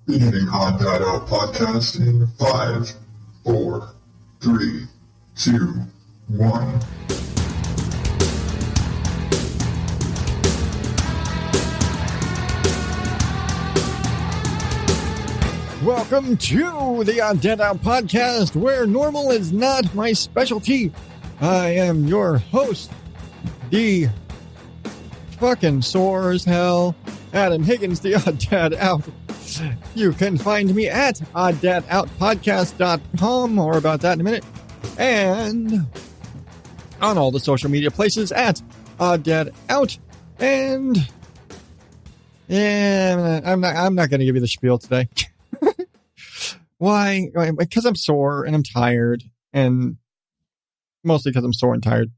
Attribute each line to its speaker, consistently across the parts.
Speaker 1: Beginning on ODO Podcast in 5, 4, 3, 2, 1.
Speaker 2: Welcome to the ODO Podcast, where normal is not my specialty. I am your host, the fucking sore as hell, Adam Higgins, the Odd Dad Out. You can find me at oddadoutpodcast.com, or about that in a minute, and on all the social media places at Odd Dad Out. And yeah, I'm not going to give you the spiel today. Why? Because I'm sore and I'm tired, and mostly because I'm sore and tired.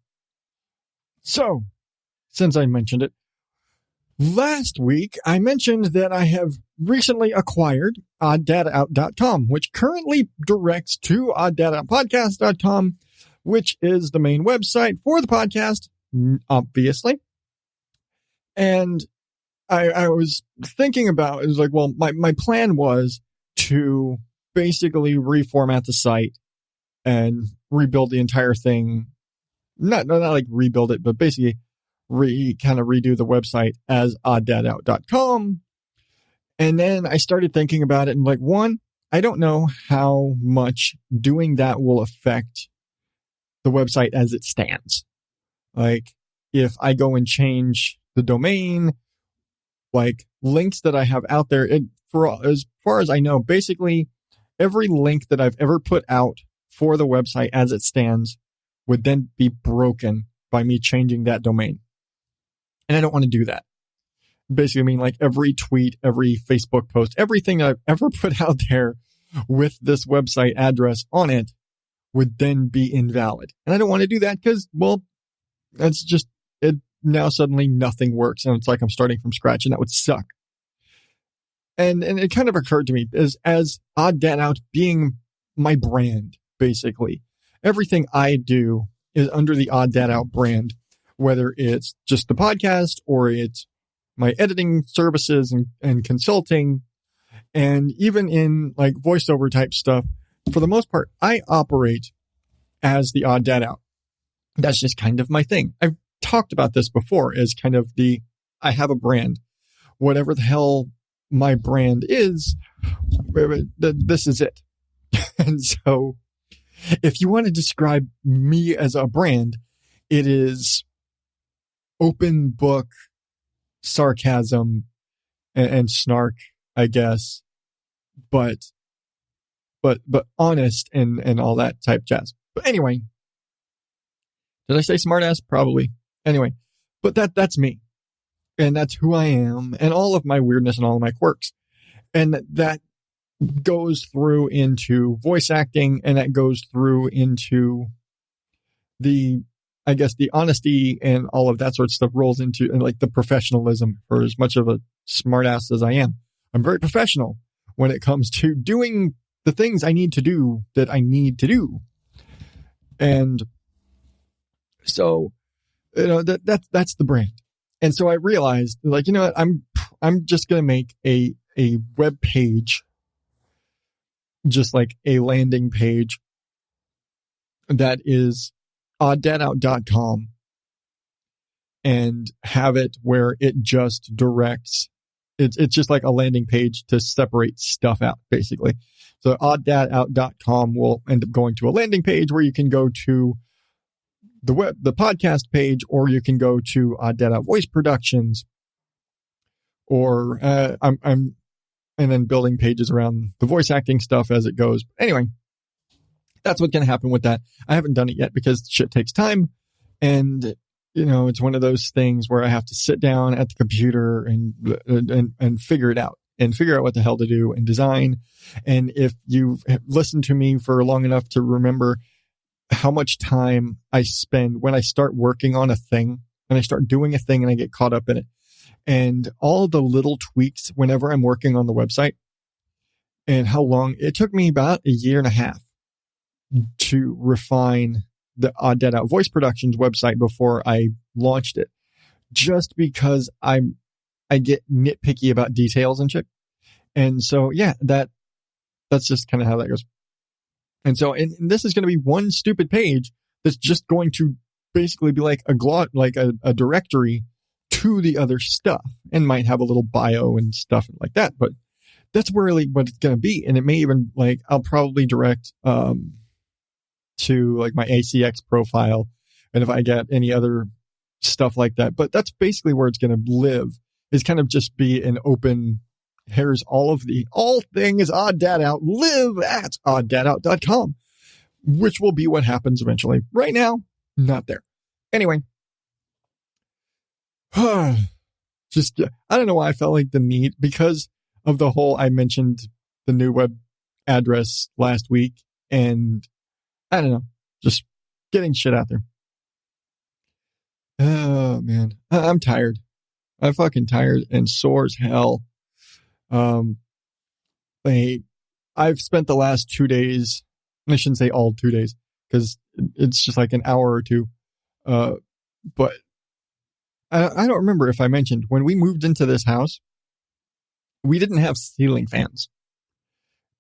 Speaker 2: So, since I mentioned it, last week I mentioned that I have recently acquired odddadout.com, which currently directs to odddadoutpodcast.com, which is the main website for the podcast, obviously. And I was thinking about, it was like, well, my plan was to basically reformat the site and rebuild the entire thing. Not like rebuild it, but basically kind of redo the website as odddadout.com. And then I started thinking about it, and like, one, I don't know how much doing that will affect the website as it stands. Like, if I go and change the domain, like links that I have out there, as far as I know, basically every link that I've ever put out for the website as it stands would then be broken by me changing that domain. And I don't want to do that. Basically, I mean, like every tweet, every Facebook post, everything I've ever put out there with this website address on it would then be invalid. And I don't want to do that because, well, that's just it. Now suddenly nothing works, and it's like I'm starting from scratch, and that would suck. And it kind of occurred to me as Odd Dad Out being my brand, basically. Everything I do is under the Odd Dad Out brand, whether it's just the podcast or it's my editing services and consulting, and even in like voiceover type stuff. For the most part, I operate as the Odd Dad Out. That's just kind of my thing. I've talked about this before as kind of I have a brand. Whatever the hell my brand is, this is it. And so if you want to describe me as a brand, it is open book, sarcasm, and snark, I guess, but honest and all that type jazz. But anyway, did I say smartass? Probably. Anyway, but that's me. And that's who I am, and all of my weirdness and all of my quirks. And that goes through into voice acting, and that goes through into the honesty and all of that sort of stuff rolls into, and like the professionalism. For as much of a smartass as I am, I'm very professional when it comes to doing the things I need to do that I need to do. And so, that's the brand. And so I realized, like, you know what, I'm just going to make a web page, just like a landing page that is odddadout.com, and have it where it just directs. It's just like a landing page to separate stuff out, basically. So odddadout.com will end up going to a landing page where you can go to the podcast page, or you can go to ODO Voice Productions, or and then building pages around the voice acting stuff as it goes. Anyway, that's what's going to happen with that. I haven't done it yet because shit takes time, and it's one of those things where I have to sit down at the computer and figure it out, and figure out what the hell to do and design. And if you've listened to me for long enough to remember how much time I spend when I start working on a thing, and I start doing a thing and I get caught up in it, and all the little tweaks whenever I'm working on the website, and how long it took me, about a year and a half to refine the ODO Voice Productions website before I launched it, just because I get nitpicky about details and shit. And so, yeah, that's just kind of how that goes. And so, and this is going to be one stupid page that's just going to basically be like a directory to the other stuff, and might have a little bio and stuff like that. But that's really what it's going to be. And it may even I'll probably direct, to like my ACX profile. And if I get any other stuff like that, but that's basically where it's going to live, is kind of just be an open, here's all things Odd Dad Out, live at oddadout.com, which will be what happens eventually. Right now, not there. Anyway, just, I don't know why I felt like the need, because of the whole, I mentioned the new web address last week, and I don't know, just getting shit out there. Oh man, I'm tired. I'm fucking tired and sore as hell. I've spent the last 2 days, and I shouldn't say all 2 days, because it's just like an hour or two. But I don't remember if I mentioned, when we moved into this house, we didn't have ceiling fans.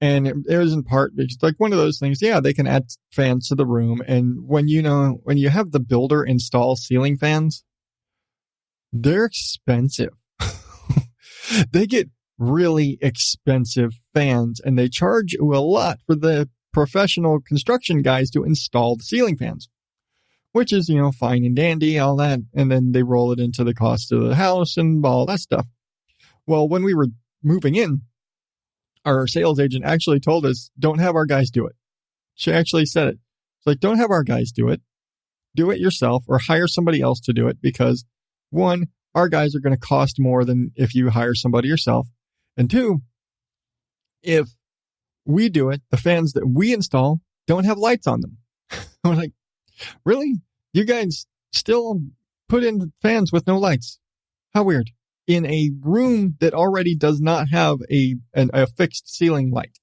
Speaker 2: And it was in part because, like, one of those things, yeah, they can add fans to the room. And when you have the builder install ceiling fans, they're expensive. They get really expensive fans, and they charge you a lot for the professional construction guys to install the ceiling fans, which is, fine and dandy, all that. And then they roll it into the cost of the house and all that stuff. Well, when we were moving in, our sales agent actually told us, don't have our guys do it. She actually said it. It's like, don't have our guys do it. Do it yourself, or hire somebody else to do it, because one, our guys are going to cost more than if you hire somebody yourself. And two, if we do it, the fans that we install don't have lights on them. We're like, really? You guys still put in fans with no lights? How weird. In a room that already does not have a fixed ceiling light,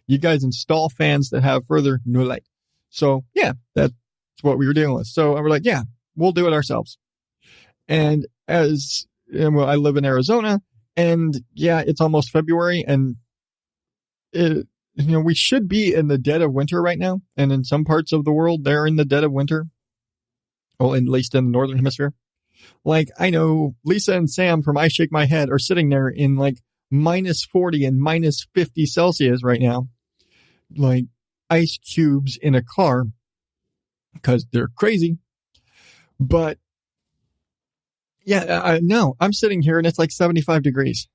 Speaker 2: you guys install fans that have further no light. So yeah, that's what we were dealing with. So we're like, yeah, we'll do it ourselves. And I live in Arizona, and yeah, it's almost February, and we should be in the dead of winter right now. And in some parts of the world, they're in the dead of winter. Well, at least in the Northern Hemisphere. Like, I know Lisa and Sam from I Shake My Head are sitting there in like minus 40 and minus 50 Celsius right now, like ice cubes in a car, because they're crazy. But yeah, I'm sitting here and it's like 75 degrees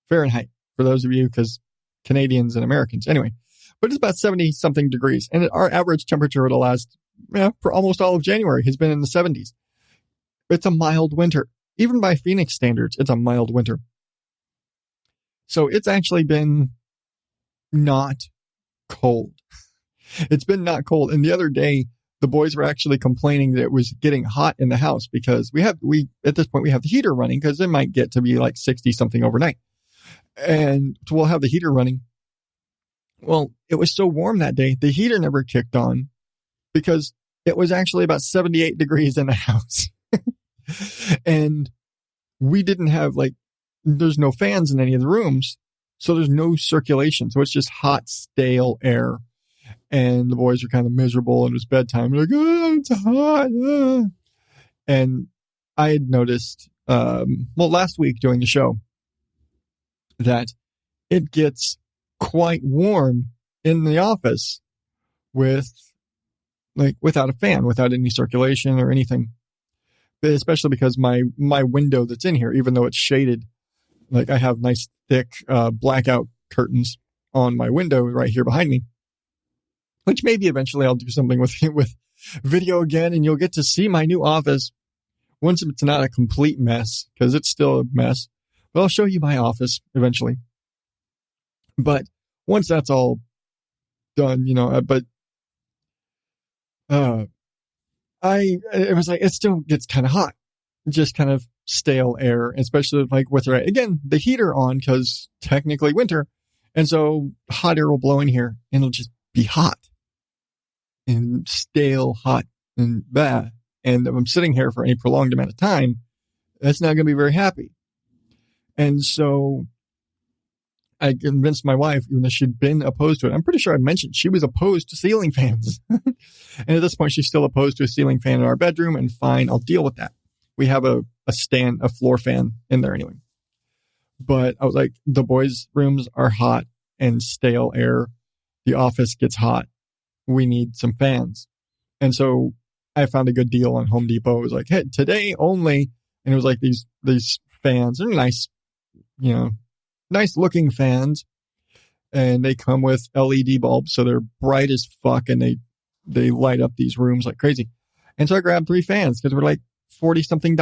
Speaker 2: Fahrenheit for those of you, because Canadians and Americans. Anyway, but it's about 70 something degrees. And our average temperature the last, for almost all of January has been in the 70s. It's a mild winter. Even by Phoenix standards, it's a mild winter. So it's actually been not cold. It's been not cold. And the other day, the boys were actually complaining that it was getting hot in the house, because at this point we have the heater running, because it might get to be like 60 something overnight. And we'll have the heater running. Well, it was so warm that day, the heater never kicked on, because it was actually about 78 degrees in the house. And we didn't have there's no fans in any of the rooms. So there's no circulation. So it's just hot, stale air. And the boys were kind of miserable, and it was bedtime. They're like, oh, it's hot. Ah. And I had noticed, last week doing the show, that it gets quite warm in the office without a fan, without any circulation or anything. But especially because my window that's in here, even though it's shaded, like I have nice thick blackout curtains on my window right here behind me, which maybe eventually I'll do something with video again, and you'll get to see my new office once it's not a complete mess, because it's still a mess. But I'll show you my office eventually. But once that's all done, it was like, it still gets kind of hot, just kind of stale air, especially with the heater on, because technically winter. And so hot air will blow in here, and it'll just be hot and stale hot and bad. And if I'm sitting here for any prolonged amount of time, that's not going to be very happy. And so I convinced my wife, even though she'd been opposed to it. I'm pretty sure I mentioned she was opposed to ceiling fans. And at this point, she's still opposed to a ceiling fan in our bedroom, and fine, I'll deal with that. We have a floor fan in there anyway. But I was like, the boys' rooms are hot and stale air. The office gets hot. We need some fans. And so I found a good deal on Home Depot. It was like, hey, today only. And it was like these fans. They're nice, nice looking fans. And they come with LED bulbs. So they're bright as fuck. And they light up these rooms like crazy. And so I grabbed 3 fans because we're like $40-something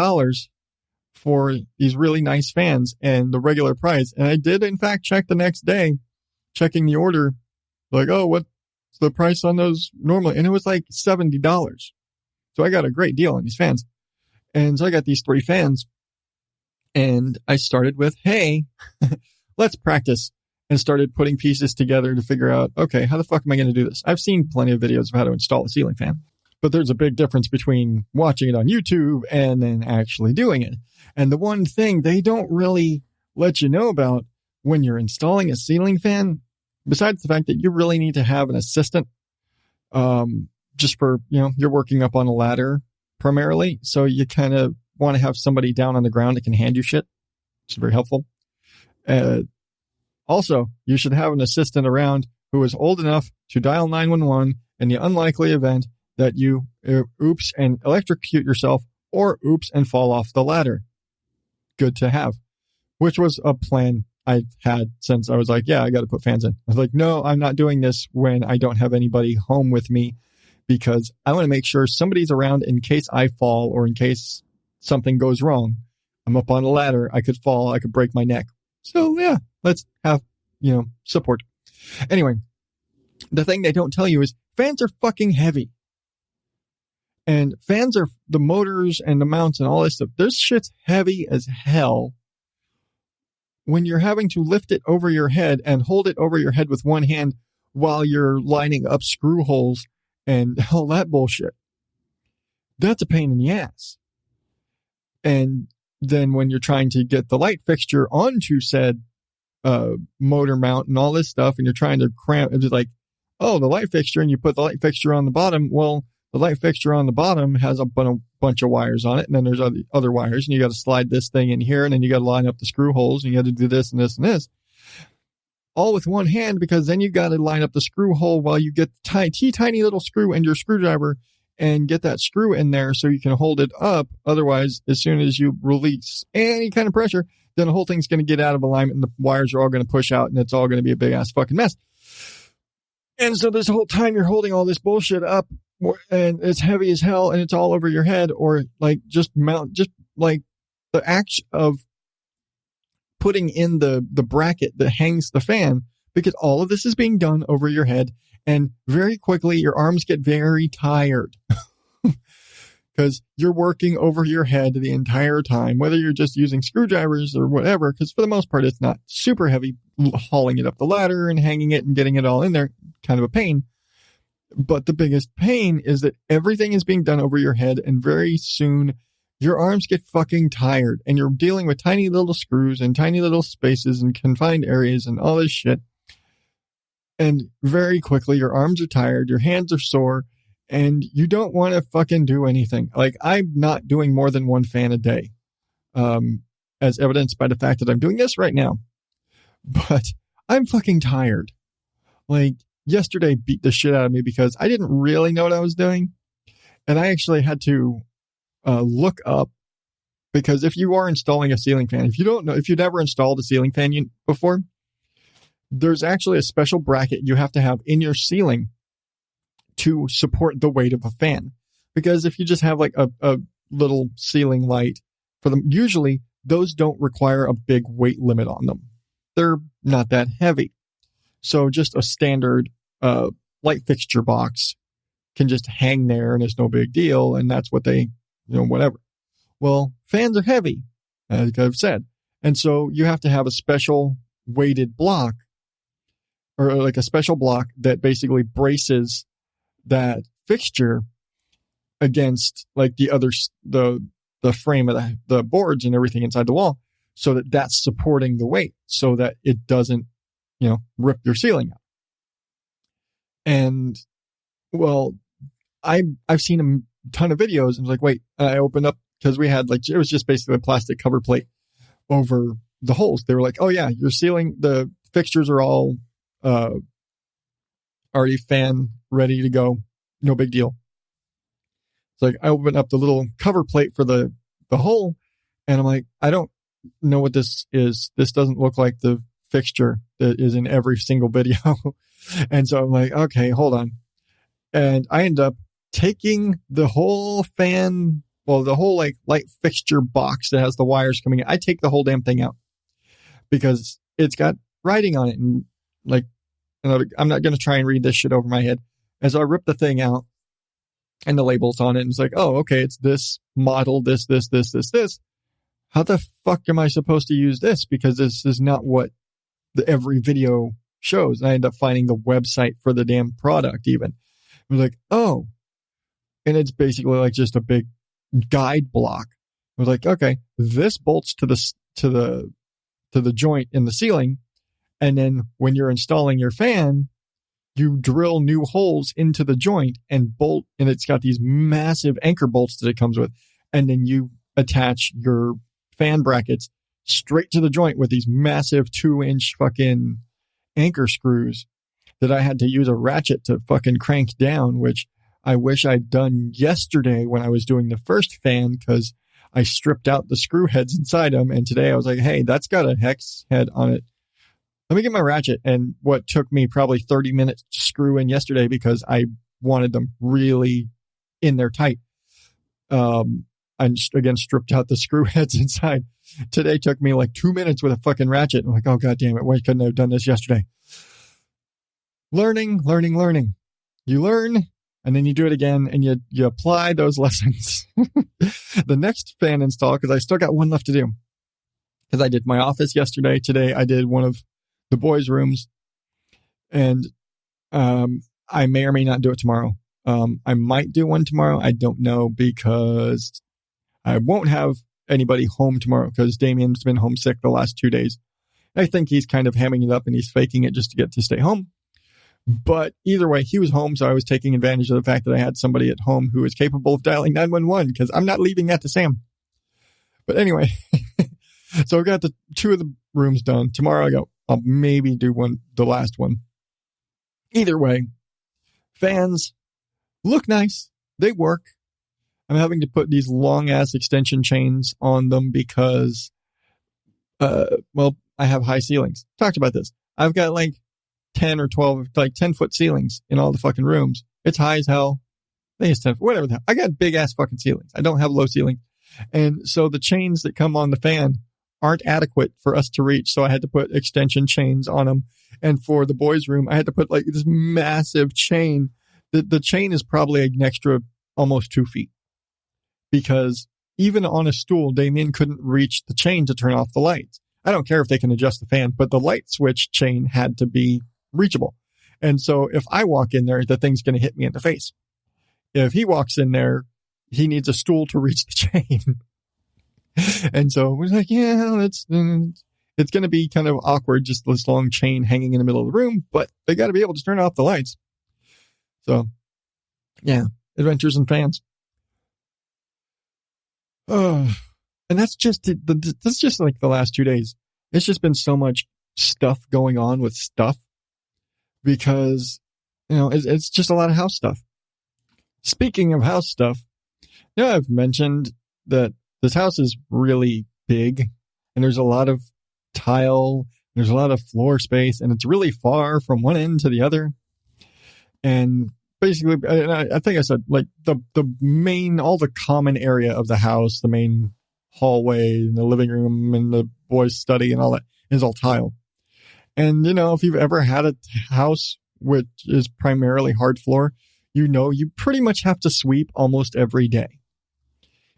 Speaker 2: for these really nice fans and the regular price. And I did, in fact, check the next day, checking the order, like, oh, what's the price on those normally? And it was like $70. So I got a great deal on these fans. And so I got these 3 fans. And I started with, hey, let's practice. And started putting pieces together to figure out, okay, how the fuck am I going to do this? I've seen plenty of videos of how to install a ceiling fan. But there's a big difference between watching it on YouTube and then actually doing it. And the one thing they don't really let you know about when you're installing a ceiling fan, besides the fact that you really need to have an assistant, just for, you're working up on a ladder primarily. So you kind of want to have somebody down on the ground that can hand you shit. It's very helpful. Also, you should have an assistant around who is old enough to dial 911 in the unlikely event that you oops and electrocute yourself or oops and fall off the ladder. Good to have, which was a plan I've had since I was like, yeah, I got to put fans in. I was like, no, I'm not doing this when I don't have anybody home with me because I want to make sure somebody's around in case I fall or in case something goes wrong. I'm up on a ladder. I could fall. I could break my neck. So yeah, let's have, support. Anyway, the thing they don't tell you is fans are fucking heavy. And fans are the motors and the mounts and all this stuff. This shit's heavy as hell when you're having to lift it over your head and hold it over your head with one hand while you're lining up screw holes and all that bullshit. That's a pain in the ass. And then when you're trying to get the light fixture onto said motor mount and all this stuff, and you're trying to cramp, it's like, oh, the light fixture, and you put the light fixture on the bottom. Well, the light fixture on the bottom has a bunch of wires on it, and then there's other wires, and you got to slide this thing in here, and then you got to line up the screw holes, and you got to do this and this and this, all with one hand, because then you got to line up the screw hole while you get the tiny little screw and your screwdriver and get that screw in there so you can hold it up. Otherwise, as soon as you release any kind of pressure, then the whole thing's going to get out of alignment, and the wires are all going to push out, and it's all going to be a big ass fucking mess. And so this whole time you're holding all this bullshit up, and it's heavy as hell, and it's all over your head, or like just like the act of putting in the bracket that hangs the fan, because all of this is being done over your head, and very quickly your arms get very tired because you're working over your head the entire time, whether you're just using screwdrivers or whatever, because for the most part it's not super heavy. Hauling it up the ladder and hanging it and getting it all in there, kind of a pain. But the biggest pain is that everything is being done over your head, and very soon your arms get fucking tired, and you're dealing with tiny little screws and tiny little spaces and confined areas and all this shit. And very quickly your arms are tired, your hands are sore, and you don't want to fucking do anything. Like, I'm not doing more than one fan a day, as evidenced by the fact that I'm doing this right now. But I'm fucking tired. Like, yesterday beat the shit out of me because I didn't really know what I was doing. And I actually had to look up, because if you are installing a ceiling fan, if you've never installed a ceiling fan before, there's actually a special bracket you have to have in your ceiling to support the weight of a fan. Because if you just have like a little ceiling light for them, usually those don't require a big weight limit on them. They're not that heavy. So just a standard light fixture box can just hang there, and it's no big deal. And that's what they, whatever. Well, fans are heavy, like I've said. And so you have to have a special weighted block, or like a special block that basically braces that fixture against like the frame of the boards and everything inside the wall, so that that's supporting the weight, so that it doesn't rip your ceiling out. And well, I've seen a ton of videos and was like, wait, I opened up because we had it was just basically a plastic cover plate over the holes. They were like, oh yeah, your ceiling, the fixtures are all already fan ready to go. No big deal. It's like I opened up the little cover plate for the hole and I'm like, I don't know what this is. This doesn't look like the fixture that is in every single video. And so I'm like, okay, hold on. And I end up taking the whole the whole light fixture box that has the wires coming in. I take the whole damn thing out because it's got writing on it. And I'm not going to try and read this shit over my head. And so I rip the thing out and the labels on it. And it's like, oh, okay, it's this model, this. How the fuck am I supposed to use this? Because this is not what every video shows. And I end up finding the website for the damn product even. I was like, oh, and it's basically just a big guide block. I was like, okay, this bolts to the joint in the ceiling. And then when you're installing your fan, you drill new holes into the joint and bolt, and it's got these massive anchor bolts that it comes with. And then you attach your fan brackets straight to the joint with these massive 2-inch fucking anchor screws that I had to use a ratchet to fucking crank down, which I wish I'd done yesterday when I was doing the first fan because I stripped out the screw heads inside them. And today I was like, hey, that's got a hex head on it. Let me get my ratchet. And what took me probably 30 minutes to screw in yesterday because I wanted them really in there tight. I again stripped out the screw heads inside. Today took me 2 minutes with a fucking ratchet. I'm like, oh, God damn it. Why couldn't I have done this yesterday? Learning. You learn and then you do it again and you apply those lessons. The next fan install, because I still got one left to do. Because I did my office yesterday. Today I did one of the boys' rooms. And I may or may not do it tomorrow. I might do one tomorrow. I don't know because I won't have anybody home tomorrow because Damien's been homesick the last 2 days. I think he's kind of hamming it up and he's faking it just to get to stay home. But either way, he was home, so I was taking advantage of the fact that I had somebody at home who was capable of dialing 911 because I'm not leaving that to Sam. But anyway, so I got the 2 of the rooms done. Tomorrow I'll maybe do the last one. Either way, fans look nice. They work. I'm having to put these long ass extension chains on them because, I have high ceilings. Talked about this. I've got 10 or 12, 10-foot ceilings in all the fucking rooms. It's high as hell. I think it's 10, whatever the hell. I got big ass fucking ceilings. I don't have low ceilings. And so the chains that come on the fan aren't adequate for us to reach. So I had to put extension chains on them. And for the boys' room, I had to put this massive chain. The chain is probably an extra almost 2 feet because even on a stool, Damien couldn't reach the chain to turn off the lights. I don't care if they can adjust the fan, but the light switch chain had to be reachable. And so if I walk in there, the thing's going to hit me in the face. If he walks in there, he needs a stool to reach the chain. And so we're like, yeah, it's going to be kind of awkward, just this long chain hanging in the middle of the room, but they got to be able to turn off the lights. So yeah, adventures and fans. And that's just the last 2 days. It's just been so much stuff going on with stuff because, it's just a lot of house stuff. Speaking of house stuff, I've mentioned that this house is really big and there's a lot of tile, there's a lot of floor space, and it's really far from one end to the other. And basically, I think I said the main, all the common area of the house, the main hallway and the living room and the boys' study and all that is all tile. And, if you've ever had a house which is primarily hard floor, you pretty much have to sweep almost every day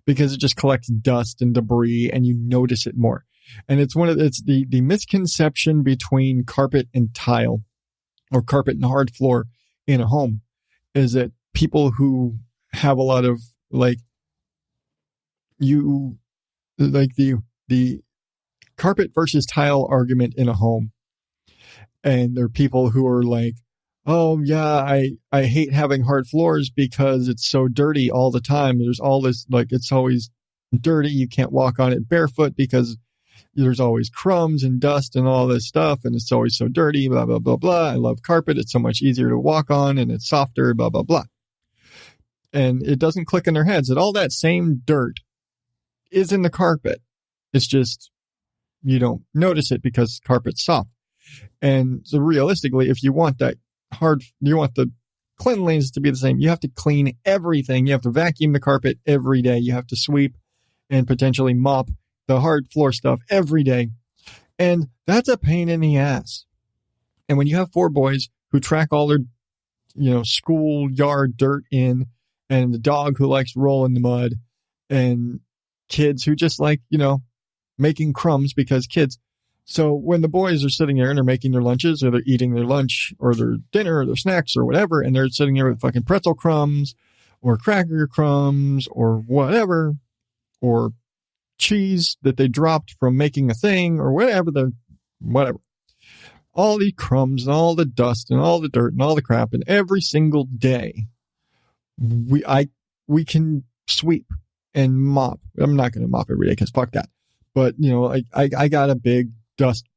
Speaker 2: because it just collects dust and debris and you notice it more. And it's the misconception between carpet and tile or carpet and hard floor in a home is that people who have a lot of the carpet versus tile argument in a home And there are people who are like, oh yeah, I hate having hard floors because it's so dirty all the time. There's all this, like, it's always dirty. You can't walk on it barefoot because there's always crumbs and dust and all this stuff. And it's always so dirty, blah, blah, blah, blah. I love carpet. It's so much easier to walk on and it's softer, blah, blah, blah. And it doesn't click in their heads that all that same dirt is in the carpet. It's just, you don't notice it because carpet's soft. And so realistically, if you want you want the cleanliness to be the same, you have to clean everything. You have to vacuum the carpet every day. You have to sweep and potentially mop the hard floor stuff every day. And that's a pain in the ass. And when you have 4 boys who track all their, schoolyard dirt in, and the dog who likes rolling the mud, and kids who just like, making crumbs because kids. So when the boys are sitting there and they're making their lunches, or they're eating their lunch or their dinner or their snacks or whatever, and they're sitting there with fucking pretzel crumbs or cracker crumbs or whatever, or cheese that they dropped from making a thing or whatever, all the crumbs and all the dust and all the dirt and all the crap, and every single day we can sweep and mop. I'm not going to mop every day because fuck that. But, I got a big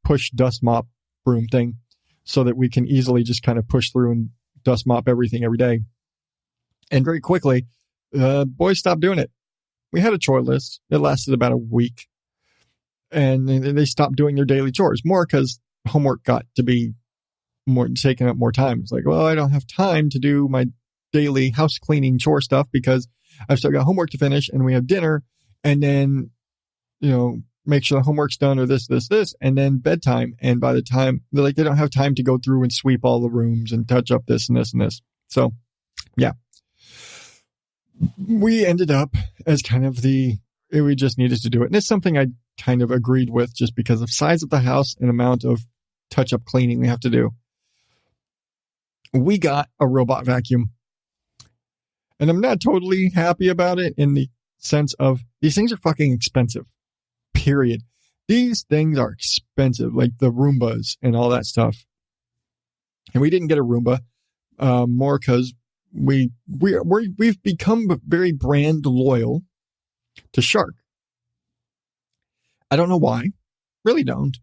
Speaker 2: push dust mop broom thing so that we can easily just kind of push through and dust mop everything every day. And very quickly, boys stopped doing it. We had a chore list. It lasted about a week. And they stopped doing their daily chores, more because homework got to be taking up more time. It's like, well, I don't have time to do my daily house cleaning chore stuff because I've still got homework to finish, and we have dinner, and then, make sure the homework's done, or this, and then bedtime. And by the time they don't have time to go through and sweep all the rooms and touch up this and this and this. So yeah, we ended up as kind of we just needed to do it. And it's something I kind of agreed with just because of size of the house and amount of touch up cleaning we have to do. We got a robot vacuum, and I'm not totally happy about it in the sense of these things are fucking expensive. Period. These things are expensive, like the Roombas and all that stuff. And we didn't get a Roomba, more because we've become very brand loyal to Shark. I don't know why. Really don't.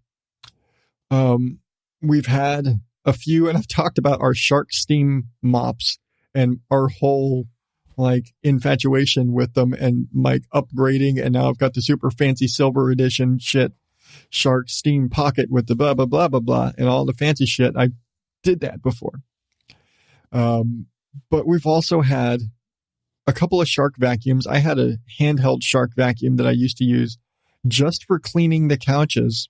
Speaker 2: We've had a few, and I've talked about our Shark steam mops and our whole infatuation with them, and upgrading, and now I've got the super fancy silver edition shit, Shark steam pocket with the blah blah blah blah blah and all the fancy shit. I did that before. But we've also had a couple of Shark vacuums. I had a handheld Shark vacuum that I used to use just for cleaning the couches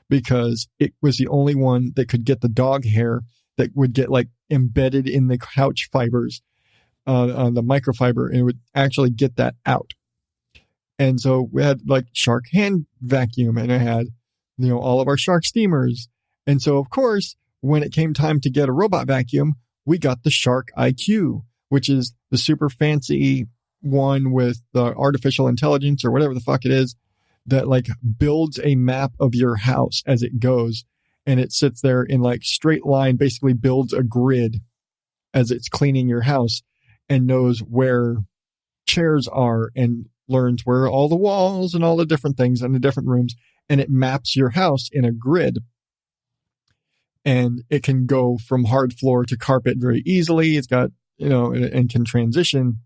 Speaker 2: because it was the only one that could get the dog hair that would get embedded in the couch fibers. On the microfiber, and it would actually get that out. And so we had Shark hand vacuum, and I had, all of our Shark steamers. And so, of course, when it came time to get a robot vacuum, we got the Shark IQ, which is the super fancy one with the artificial intelligence or whatever the fuck it is that builds a map of your house as it goes. And it sits there in straight line, basically builds a grid as it's cleaning your house, and knows where chairs are, and learns where all the walls and all the different things in the different rooms, and it maps your house in a grid. And it can go from hard floor to carpet very easily. It's got, and can transition.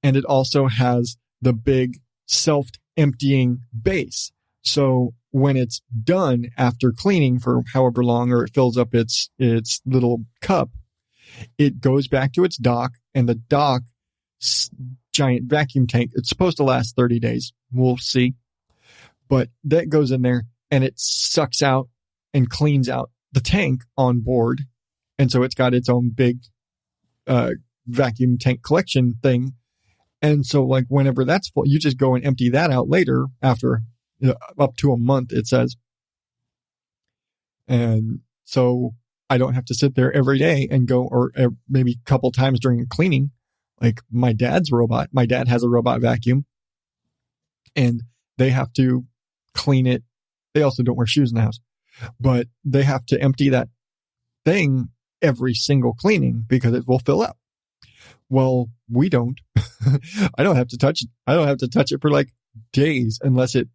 Speaker 2: And it also has the big self-emptying base. So when it's done after cleaning for however long, or it fills up its little cup, it goes back to its dock, and the dock giant vacuum tank, it's supposed to last 30 days. We'll see. But that goes in there, and it sucks out and cleans out the tank on board. And so it's got its own big vacuum tank collection thing. And so whenever that's full, you just go and empty that out later after up to a month, it says. And so I don't have to sit there every day and go, or maybe a couple times during cleaning, my dad's robot. My dad has a robot vacuum, and they have to clean it. They also don't wear shoes in the house. but they have to empty that thing every single cleaning because it will fill up. Well, we don't. I don't have to touch it for like days unless it,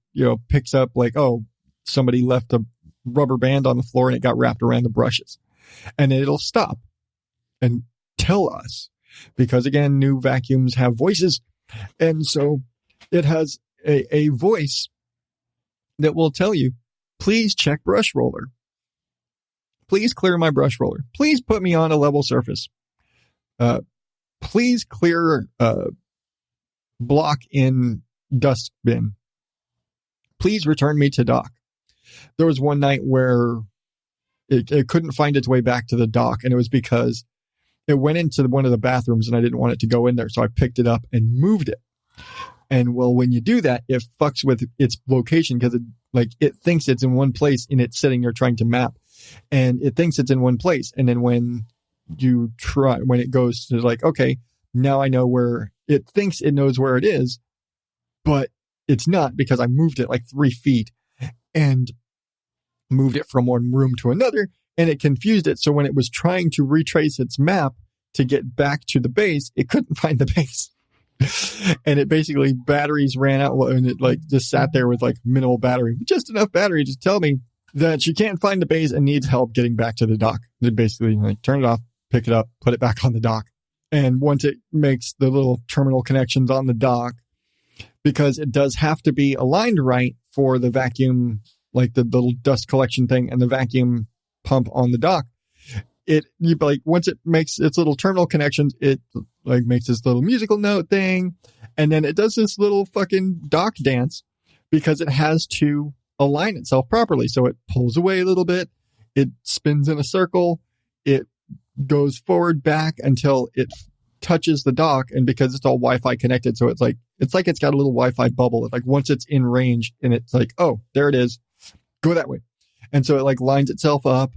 Speaker 2: picks up like, oh, somebody left a rubber band on the floor and it got wrapped around the brushes. And it'll stop and tell us, because again, new vacuums have voices. And so it has a voice that will tell you, please check brush roller. Please clear my brush roller. Please put me on a level surface. Please clear block in dust bin. Please return me to dock. There was one night where it couldn't find its way back to the dock, and it was because it went into one of the bathrooms and I didn't want it to go in there. So I picked it up and moved it. And well, when you do that, it fucks with its location because it thinks it's in one place and it's sitting there trying to map, and it thinks it's in one place. And then when it goes to like, okay, now I know where it thinks it knows where it is, but it's not, because I moved it like 3 feet and moved it from one room to another, and it confused it. So when it was trying to retrace its map to get back to the base, it couldn't find the base. And it basically, batteries ran out, and it like just sat there with like minimal battery, just enough battery to tell me that she can't find the base and needs help getting back to the dock. They basically like turn it off, pick it up, put it back on the dock. And once it makes the little terminal connections on the dock, because it does have to be aligned right for the vacuum, like the little dust collection thing and the vacuum pump on the dock, once it makes its little terminal connections, it like makes this little musical note thing, and then it does this little fucking dock dance because it has to align itself properly. So it pulls away a little bit, it spins in a circle, it goes forward back until it touches the dock. And because it's all Wi-Fi connected, so it's like it's got a little Wi-Fi bubble. Like once it's in range and it's like, oh, there it is, go that way. And so it like lines itself up,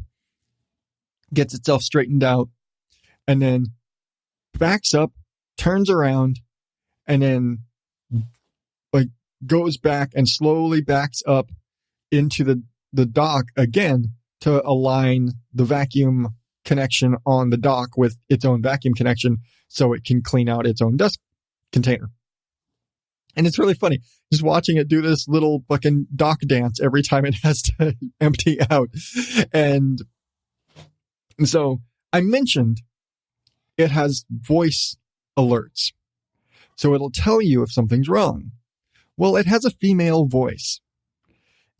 Speaker 2: gets itself straightened out, and then backs up, turns around, and then like goes back and slowly backs up into the dock again to align the vacuum connection on the dock with its own vacuum connection so it can clean out its own dust container. And it's really funny just watching it do this little fucking dock dance every time it has to empty out. And so I mentioned it has voice alerts. So it'll tell you if something's wrong. Well, it has a female voice,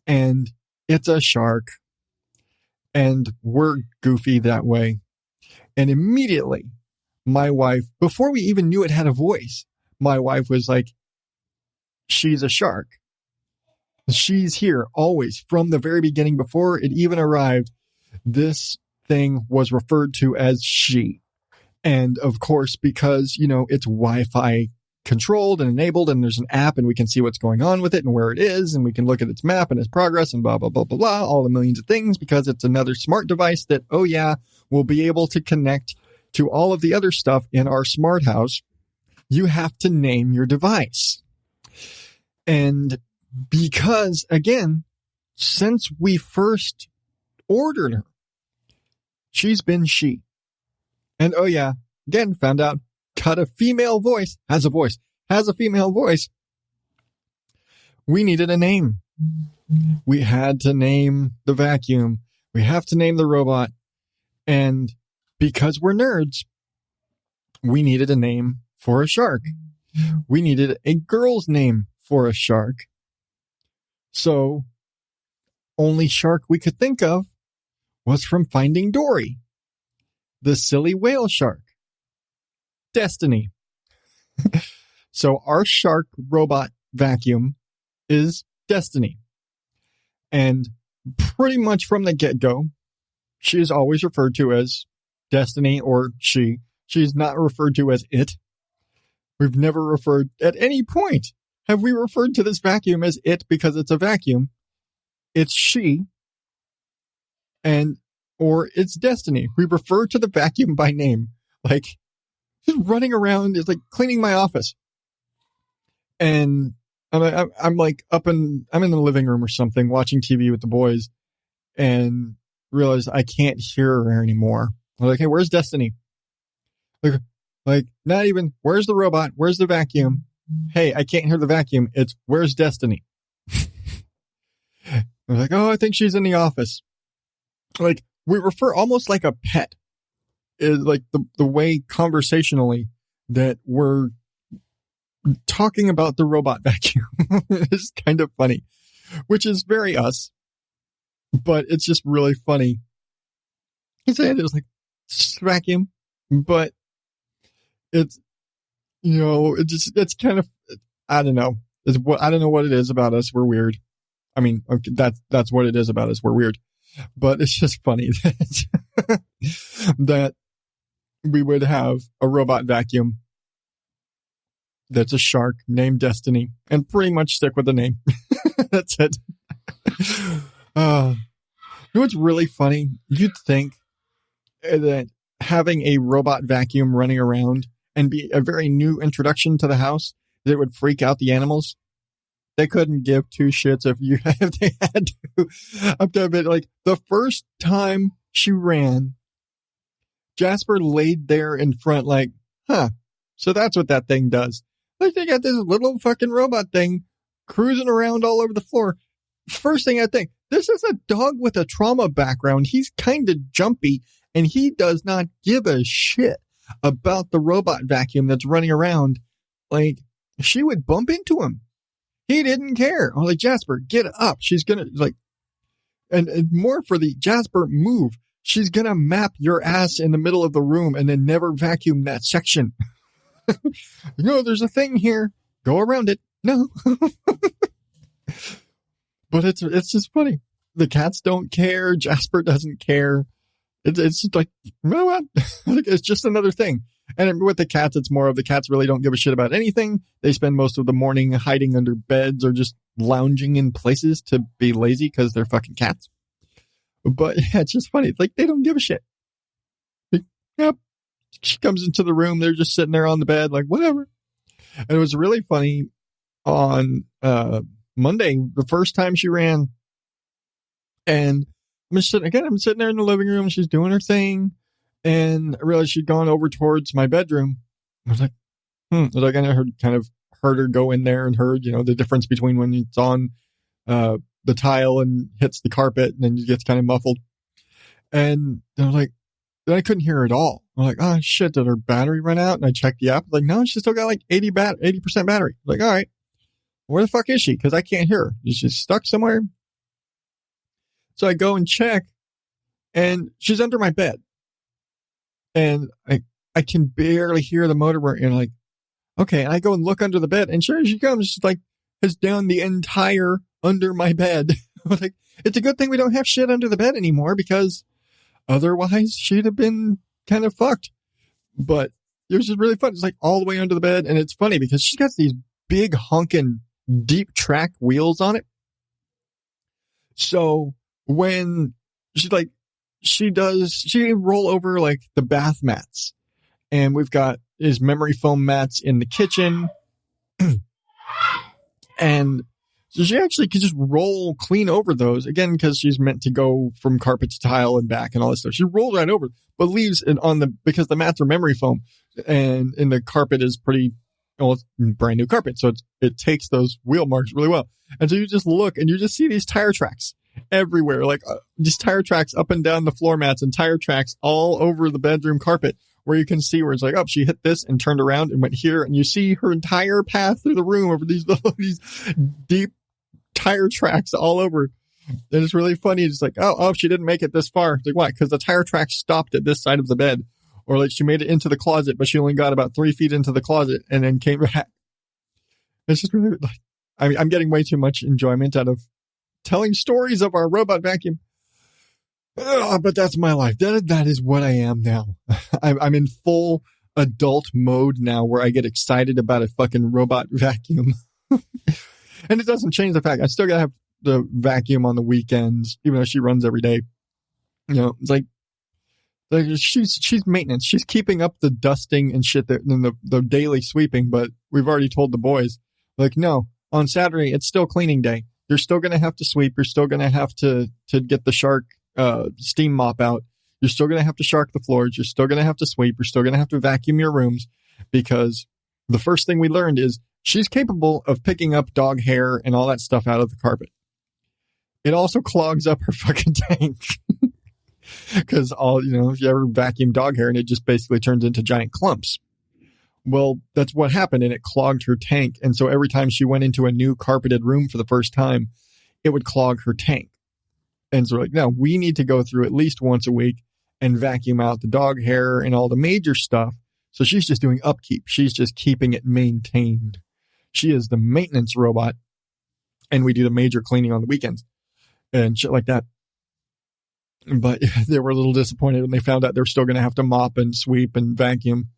Speaker 2: and it's a shark, and we're goofy that way. And immediately my wife, before we even knew it had a voice, my wife was like, she's a shark. She's here always from the very beginning. Before it even arrived, this thing was referred to as she. And of course, because, it's Wi-Fi controlled and enabled, and there's an app, and we can see what's going on with it and where it is, and we can look at its map and its progress and blah, blah, blah, blah, blah, all the millions of things, because it's another smart device that, oh yeah, will be able to connect to all of the other stuff in our smart house. You have to name your device. And because, again, since we first ordered her, she's been she. And oh yeah, again, found out, got a female voice, has a female voice. We needed a name. We had to name the vacuum. We have to name the robot. And because we're nerds, we needed a name for a shark. We needed a girl's name for a shark. So only shark we could think of was from Finding Dory. The silly whale shark. Destiny. So our shark robot vacuum is Destiny. And pretty much from the get-go, she is always referred to as Destiny or she. She's not referred to as it. We've never referred, at any point, have we referred to this vacuum as it because it's a vacuum. It's she. Or it's Destiny. We refer to the vacuum by name. Like, just running around, it's like cleaning my office. And I'm like I'm in the living room or something, watching TV with the boys. and realize I can't hear her anymore. I'm like, hey, where's Destiny? Like, not even, where's the robot? Where's the vacuum? Hey, I can't hear the vacuum. It's, where's Destiny? I'm like, oh, I think she's in the office. Like, we refer almost like a pet. Is like the way conversationally that we're talking about the robot vacuum is kind of funny, which is very us, but it's just really funny. He said it was like vacuum, but it's, it's kind of, I don't know. I don't know what it is about us. We're weird. I mean, okay, that's what it is about us. We're weird, but it's just funny that we would have a robot vacuum that's a shark named Destiny and pretty much stick with the name. That's it. You know what's really funny? You'd think that having a robot vacuum running around and be a very new introduction to the house, that would freak out the animals. They couldn't give two shits if they had to. Up to a bit, like the first time she ran, Jasper laid there in front like, so that's what that thing does. Like they got this little fucking robot thing cruising around all over the floor. First thing I think, this is a dog with a trauma background. He's kind of jumpy and he does not give a shit about the robot vacuum that's running around. Like she would bump into him. He didn't care. I'm like, Jasper, get up. She's going to like, and more for the Jasper move. She's going to map your ass in the middle of the room and then never vacuum that section. There's a thing here. Go around it. No. But it's just funny. The cats don't care. Jasper doesn't care. It's just like, you know what? It's just another thing. And with the cats, it's more of the cats really don't give a shit about anything. They spend most of the morning hiding under beds or just lounging in places to be lazy because they're fucking cats. But yeah, it's just funny. It's like they don't give a shit. Like, yep. She comes into the room. They're just sitting there on the bed, like whatever. And it was really funny on Monday, the first time she ran. And I'm sitting there in the living room. She's doing her thing. And I realized she'd gone over towards my bedroom. I was like, I kind of heard her go in there and heard, the difference between when it's on the tile and hits the carpet and then it gets kind of muffled. And I was like, then I couldn't hear her at all. I'm like, oh shit, did her battery run out? And I checked the app. Like, no, she still got like 80% battery. Like, all right, where the fuck is she? Because I can't hear her. Is she stuck somewhere? So I go and check, and she's under my bed. And I can barely hear the motor work. And like, okay. And I go and look under the bed, and sure as she comes, she's like, has down the entire under my bed. Like, it's a good thing we don't have shit under the bed anymore because otherwise she'd have been kind of fucked. But it was just really fun. It's like all the way under the bed. And it's funny because she's got these big honking deep track wheels on it. So when she roll over like the bath mats, and we've got these memory foam mats in the kitchen. And so she actually could just roll clean over those again, because she's meant to go from carpet to tile and back and all this stuff. She rolls right over, but leaves it because the mats are memory foam and the carpet is it's brand new carpet. So it takes those wheel marks really well. And so you just look and you just see these tire tracks everywhere, like just tire tracks up and down the floor mats and tire tracks all over the bedroom carpet, where you can see where it's like, oh, she hit this and turned around and went here. And you see her entire path through the room over these deep tire tracks all over. And it's really funny. It's like, oh, she didn't make it this far. It's like, why? Because the tire track stopped at this side of the bed. Or like she made it into the closet, but she only got about 3 feet into the closet and then came back. It's just really, I'm getting way too much enjoyment out of telling stories of our robot vacuum. But that's my life. That is what I am now. I'm in full adult mode now, where I get excited about a fucking robot vacuum. And it doesn't change the fact I still gotta have the vacuum on the weekends, even though she runs every day. It's like she's maintenance. She's keeping up the dusting and shit and the daily sweeping. But we've already told the boys, like, no, on Saturday it's still cleaning day. You're still going to have to sweep. You're still going to have to get the shark steam mop out. You're still going to have to shark the floors. You're still going to have to sweep. You're still going to have to vacuum your rooms, because the first thing we learned is she's capable of picking up dog hair and all that stuff out of the carpet. It also clogs up her fucking tank. Because if you ever vacuum dog hair and it just basically turns into giant clumps. Well, that's what happened, and it clogged her tank. And so every time she went into a new carpeted room for the first time, it would clog her tank. And so now we need to go through at least once a week and vacuum out the dog hair and all the major stuff. So she's just doing upkeep. She's just keeping it maintained. She is the maintenance robot, and we do the major cleaning on the weekends and shit like that. But they were a little disappointed when they found out they're still going to have to mop and sweep and vacuum.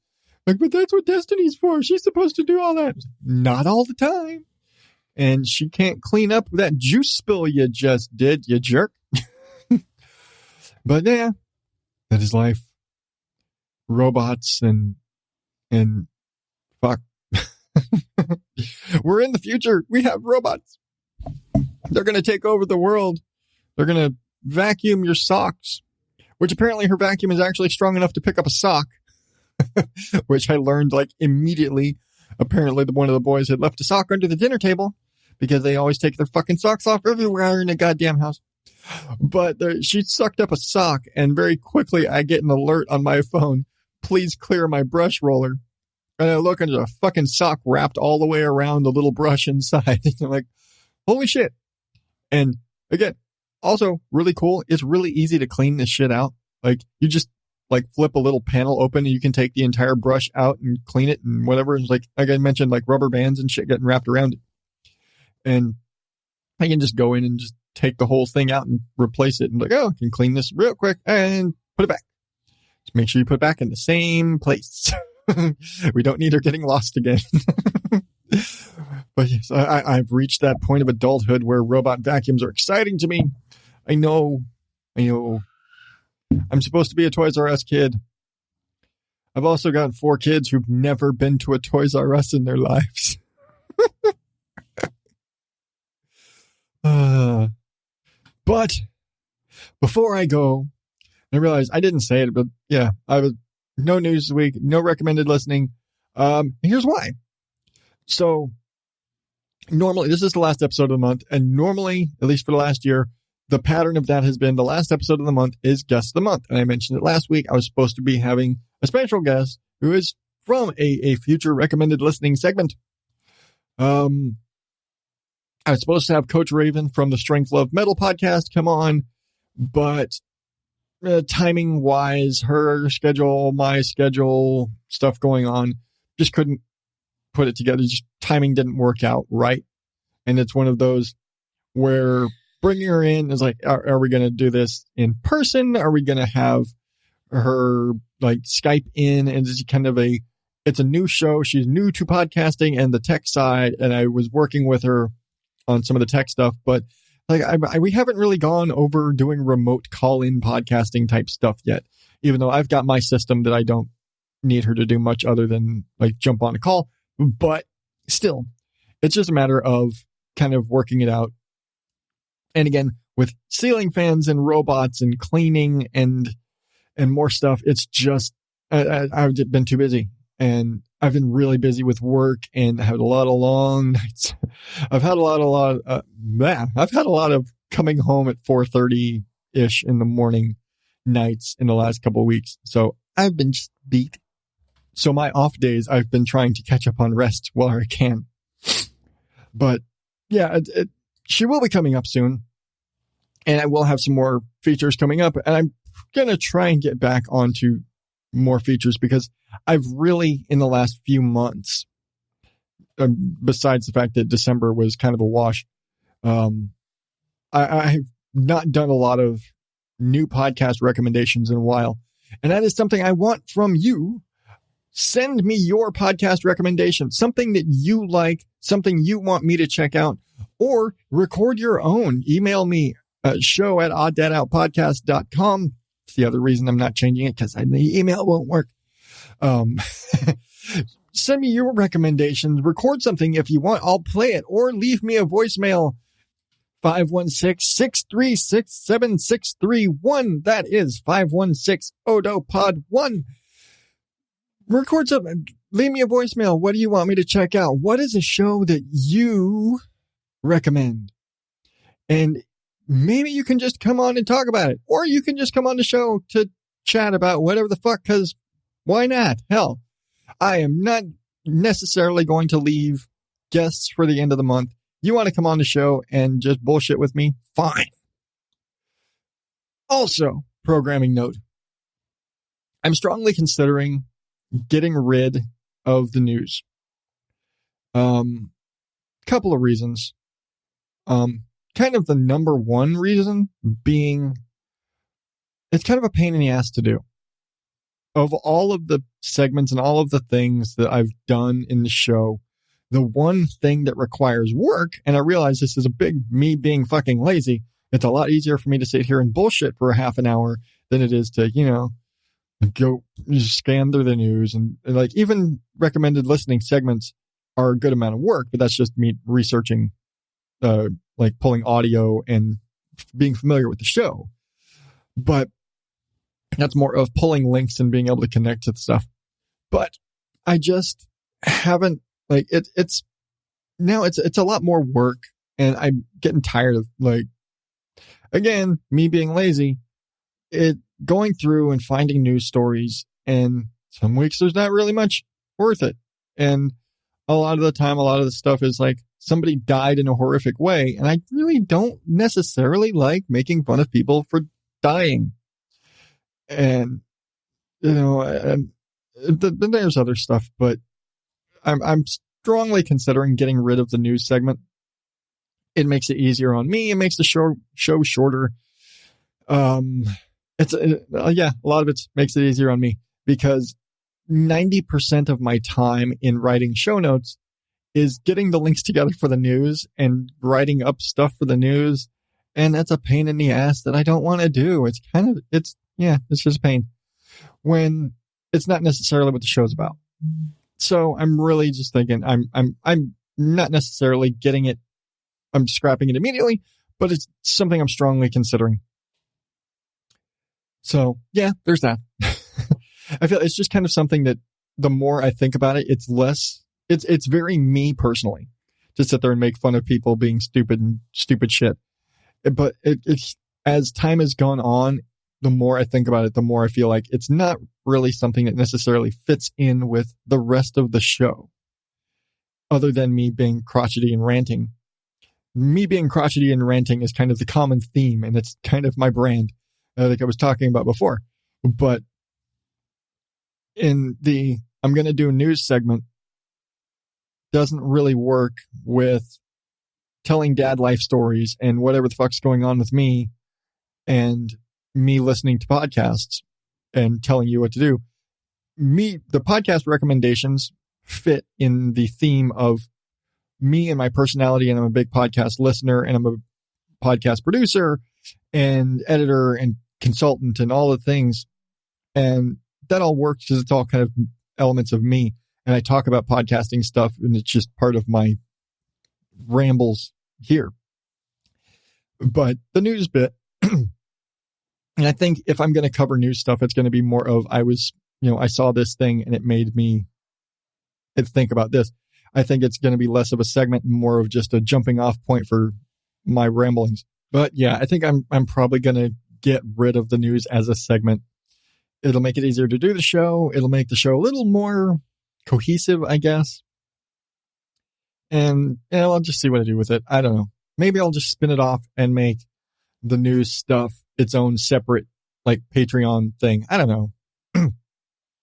Speaker 2: Like, but that's what Destiny's for. She's supposed to do all that. Not all the time. And she can't clean up that juice spill you just did, you jerk. But yeah, that is life. Robots and fuck. We're in the future. We have robots. They're going to take over the world. They're going to vacuum your socks, which apparently her vacuum is actually strong enough to pick up a sock, which I learned like immediately. Apparently one of the boys had left a sock under the dinner table, because they always take their fucking socks off everywhere in the goddamn house. But she sucked up a sock, and very quickly I get an alert on my phone. Please clear my brush roller. And I look, and there's a fucking sock wrapped all the way around the little brush inside. I'm like, holy shit. And again, also really cool. It's really easy to clean this shit out. Like, you just like flip a little panel open and you can take the entire brush out and clean it and whatever. It's like I mentioned, like rubber bands and shit getting wrapped around it. And I can just go in and just take the whole thing out and replace it. And like, I can clean this real quick and put it back. Just make sure you put it back in the same place. We don't need her getting lost again. But yes, I've reached that point of adulthood where robot vacuums are exciting to me. I know. I'm supposed to be a Toys R Us kid. I've also got 4 kids who've never been to a Toys R Us in their lives. But before I go, I realized I didn't say it, but yeah, I was no news this week, no recommended listening. Here's why. So normally, this is the last episode of the month, and normally, at least for the last year, the pattern of that has been the last episode of the month is Guest of the Month. And I mentioned it last week. I was supposed to be having a special guest who is from a future recommended listening segment. I was supposed to have Coach Raven from the Strength Love Metal podcast come on, but timing wise, her schedule, my schedule, stuff going on, just couldn't put it together. Just timing didn't work out right. And it's one of those where bringing her in is like, are we going to do this in person? Are we going to have her like Skype in? And it's kind of it's a new show. She's new to podcasting and the tech side. And I was working with her on some of the tech stuff, but like we haven't really gone over doing remote call-in podcasting type stuff yet, even though I've got my system that I don't need her to do much other than like jump on a call. But still, it's just a matter of kind of working it out. And again, with ceiling fans and robots and cleaning and more stuff, it's just I've been too busy, and I've been really busy with work and had a lot of long nights. I've had a lot of coming home at 4:30 ish in the morning nights in the last couple of weeks. So I've been just beat. So my off days, I've been trying to catch up on rest while I can. But yeah, she will be coming up soon, and I will have some more features coming up, and I'm going to try and get back onto more features because I've really, in the last few months, besides the fact that December was kind of a wash, I've not done a lot of new podcast recommendations in a while, and that is something I want from you. Send me your podcast recommendation, something that you like, something you want me to check out, or record your own. Email me at show@odddadoutpodcast.com. It's the other reason I'm not changing it, because the email won't work. Send me your recommendations. Record something if you want. I'll play it, or leave me a voicemail. 516-636-7631. That is 516 ODO Pod 1. Record something. Leave me a voicemail. What do you want me to check out? What is a show that you recommend? And maybe you can just come on and talk about it. Or you can just come on the show to chat about whatever the fuck, because why not? Hell, I am not necessarily going to leave guests for the end of the month. You want to come on the show and just bullshit with me? Fine. Also, programming note. I'm strongly considering getting rid of the news. Couple of reasons. Kind of the number one reason being it's kind of a pain in the ass to do. Of all of the segments and all of the things that I've done in the show, the one thing that requires work, and I realize this is a big me being fucking lazy, it's a lot easier for me to sit here and bullshit for a half an hour than it is to, go scan through the news. And like even recommended listening segments are a good amount of work, but that's just me researching, like pulling audio and being familiar with the show. But that's more of pulling links and being able to connect to the stuff. But I just haven't, like, it's a lot more work, and I'm getting tired of, like, again, me being lazy, going through and finding news stories, and some weeks there's not really much worth it. And a lot of the time, a lot of the stuff is like somebody died in a horrific way, and I really don't necessarily like making fun of people for dying. And, and there's other stuff, but I'm strongly considering getting rid of the news segment. It makes it easier on me. It makes the show shorter. A lot of it makes it easier on me because 90% of my time in writing show notes is getting the links together for the news and writing up stuff for the news. And that's a pain in the ass that I don't want to do. It's just a pain when it's not necessarily what the show's about. So I'm really just thinking I'm not necessarily getting it. I'm scrapping it immediately, but it's something I'm strongly considering. So yeah, there's that. I feel it's just kind of something that the more I think about it, it's very me personally to sit there and make fun of people being stupid and stupid shit. But it's as time has gone on, the more I think about it, the more I feel like it's not really something that necessarily fits in with the rest of the show. Other than me being crotchety and ranting. Me being crotchety and ranting is kind of the common theme, and it's kind of my brand, like I was talking about before. But in the I'm going to do a news segment doesn't really work with telling dad life stories and whatever the fuck's going on with me and me listening to podcasts and telling you what to do. The podcast recommendations fit in the theme of me and my personality, and I'm a big podcast listener, and I'm a podcast producer and editor and consultant and all the things. And that all works because it's all kind of elements of me. And I talk about podcasting stuff, and it's just part of my rambles here. But the news bit, and I think if I'm going to cover news stuff, it's going to be more of I saw this thing and it made me think about this. I think it's going to be less of a segment and more of just a jumping off point for my ramblings. But yeah, I think I'm probably going to get rid of the news as a segment. It'll make it easier to do the show. It'll make the show a little more cohesive, I guess. And I'll just see what I do with it. I don't know. Maybe I'll just spin it off and make the news stuff its own separate, like, Patreon thing. I don't know.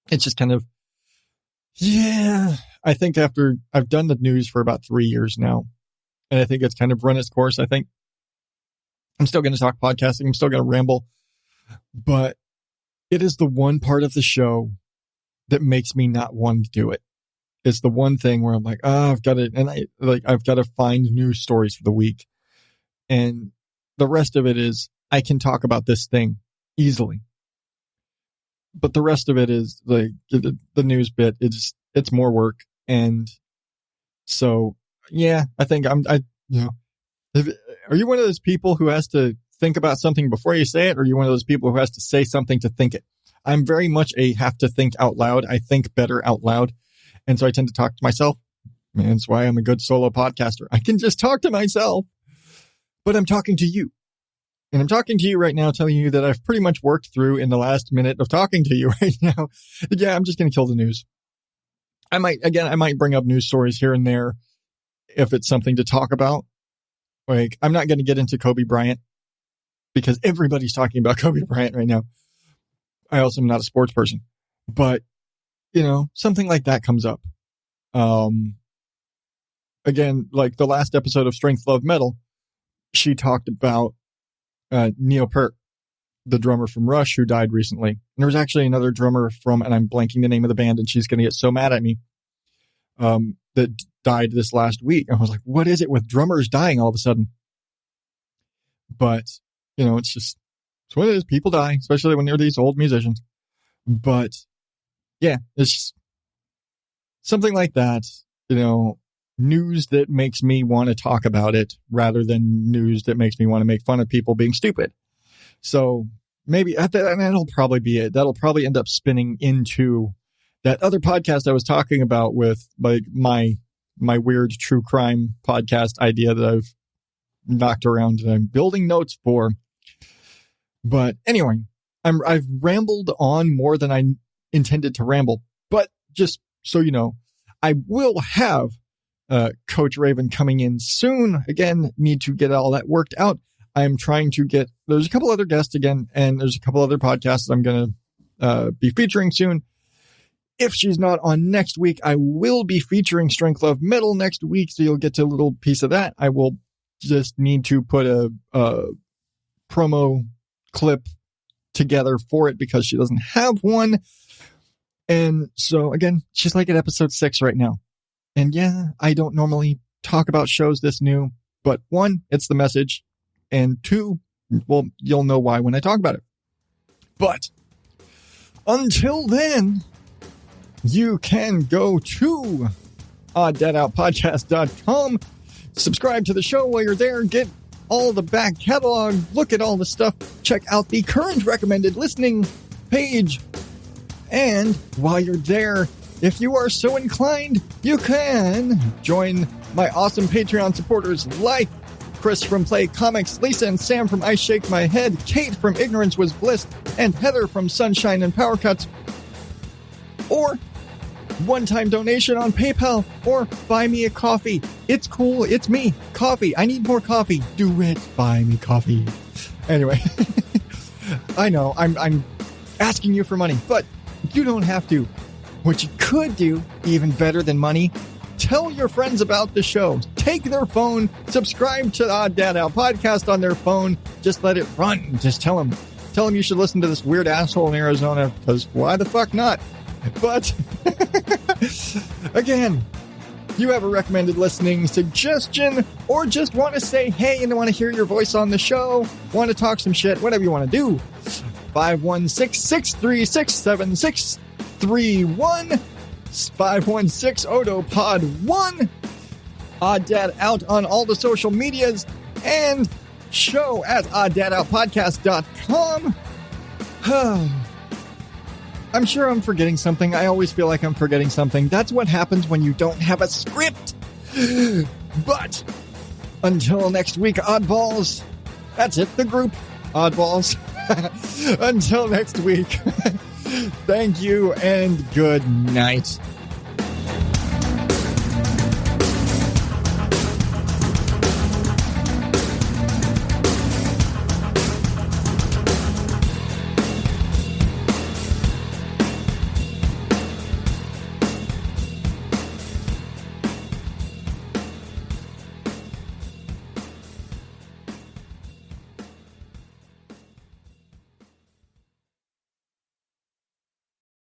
Speaker 2: It's just kind of, yeah. I think after I've done the news for about 3 years now, and I think it's kind of run its course. I think I'm still going to talk podcasting. I'm still going to ramble, but it is the one part of the show that makes me not want to do it. It's the one thing where I'm like, I've got to, and I've got to find news stories for the week. And the rest of it is I can talk about this thing easily. But the rest of it is like the news bit. It's more work. And so, yeah, I think Are you one of those people who has to think about something before you say it? Or are you one of those people who has to say something to think it? I'm very much a have to think out loud. I think better out loud. And so I tend to talk to myself. And that's why I'm a good solo podcaster. I can just talk to myself, but I'm talking to you. And I'm talking to you right now, telling you that I've pretty much worked through in the last minute of talking to you right now. Yeah, I'm just going to kill the news. I might bring up news stories here and there if it's something to talk about. Like, I'm not going to get into Kobe Bryant because everybody's talking about Kobe Bryant right now. I also am not a sports person, but something like that comes up. Again, like the last episode of Strength, Love, Metal, she talked about Neil Peart, the drummer from Rush, who died recently. And there was actually another drummer from, and I'm blanking the name of the band, and she's going to get so mad at me, that died this last week. I was like, what is it with drummers dying all of a sudden? But, it's what it is. People die, especially when they're these old musicians. But, yeah, it's just something like that, news that makes me want to talk about it rather than news that makes me want to make fun of people being stupid. So maybe that'll probably be it. That'll probably end up spinning into that other podcast I was talking about with like my weird true crime podcast idea that I've knocked around and I'm building notes for. But anyway, I've rambled on more than I intended to ramble. But just so you know, I will have Coach Raven coming in soon. Again, need to get all that worked out. I'm trying to there's a couple other guests again, and there's a couple other podcasts I'm going to be featuring soon. If she's not on next week, I will be featuring Strength, Love, Metal next week, so you'll get to a little piece of that. I will just need to put a promo clip together for it because she doesn't have one. And so, again, she's like at episode 6 right now. And yeah, I don't normally talk about shows this new, but 1, it's the message, and 2, well, you'll know why when I talk about it. But until then, you can go to odddadoutpodcast.com, subscribe to the show while you're there, get all the back catalog, look at all the stuff, check out the current recommended listening page. And while you're there, if you are so inclined, you can join my awesome Patreon supporters like Chris from Play Comics, Lisa and Sam from I Shake My Head, Kate from Ignorance Was Bliss, and Heather from Sunshine and Power Cuts. Or one-time donation on PayPal, or buy me a coffee. It's cool. It's me. Coffee. I need more coffee. Do it. Buy me coffee. Anyway, I know I'm asking you for money, but you don't have to. What you could do, even better than money, tell your friends about the show. Take their phone, subscribe to the Odd Dad Out podcast on their phone. Just let it run. Just tell them you should listen to this weird asshole in Arizona, because why the fuck not? But again, you have a recommended listening suggestion, or just want to say hey and want to hear your voice on the show, want to talk some shit, whatever you want to do, 516-636-7631, 516 ODO Pod 1, Odd Dad Out on all the social medias, and show at odddadoutpodcast.com. I'm sure I'm forgetting something. I always feel like I'm forgetting something. That's what happens when you don't have a script. But until next week, oddballs. That's it, the group. Oddballs. Until next week. Thank you and good night.